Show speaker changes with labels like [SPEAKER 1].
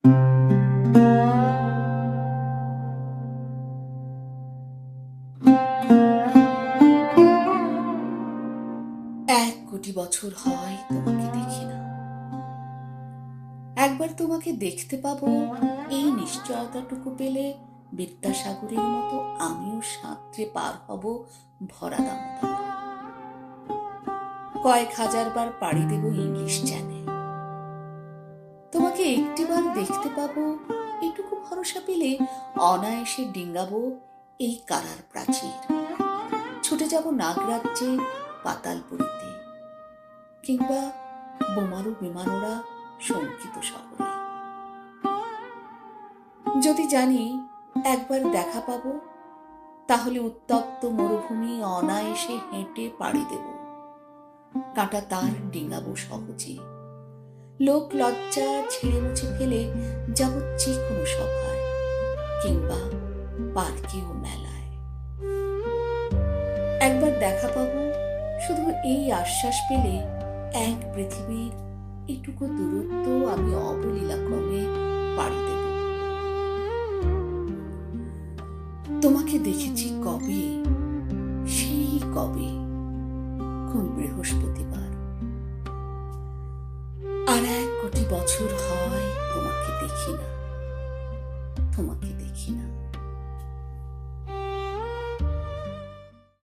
[SPEAKER 1] 1 কোটি বছর হয় তোমাকে দেখি না। একবার তোমাকে দেখতে পাবো, এই নিশ্চয়তাটুকু পেলে বিদ্যাসাগরের মতো আমিও সাঁতরে পার হব ভরা দামোদর। কয়েক হাজারবার পাড়ি দেব ইংলিশ চ্যানেল। তোমাকে একটিবার দেখতে পাবো, এটুকু ভরসা পেলে অনায়াসে ডিঙ্গাবো এই কারার প্রাচীর। ছুটে যাব নাগরাজ্যে, পাতালপুরীতে, কিংবা বোমারু বিমানোরা শঙ্কিত শহরে। যদি জানি একবার দেখা পাবো, তাহলে উত্তপ্ত মরুভূমি অনায়াসে হেঁটে পাড়ি দেব। কাঁটা তার ডিঙাবো সহজে। লোক লজ্জা ছেড়ে মুছে ফেলে যাব যে কোনো সভায়, কিংবা পার্কে ও মেলায়। একবার দেখা পাবো, শুধু এই আশ্বাস পেলে এক পৃথিবীর এটুকু দূরত্ব আমি অবলীলা ক্রমে পাড়ি দেব। তোমাকে দেখেছি কবে, সেই কবে, কোন বৃহস্পতিবার। আর 1 কোটি বছর হয় তোমাকে দেখি না, তোমাকে দেখি না।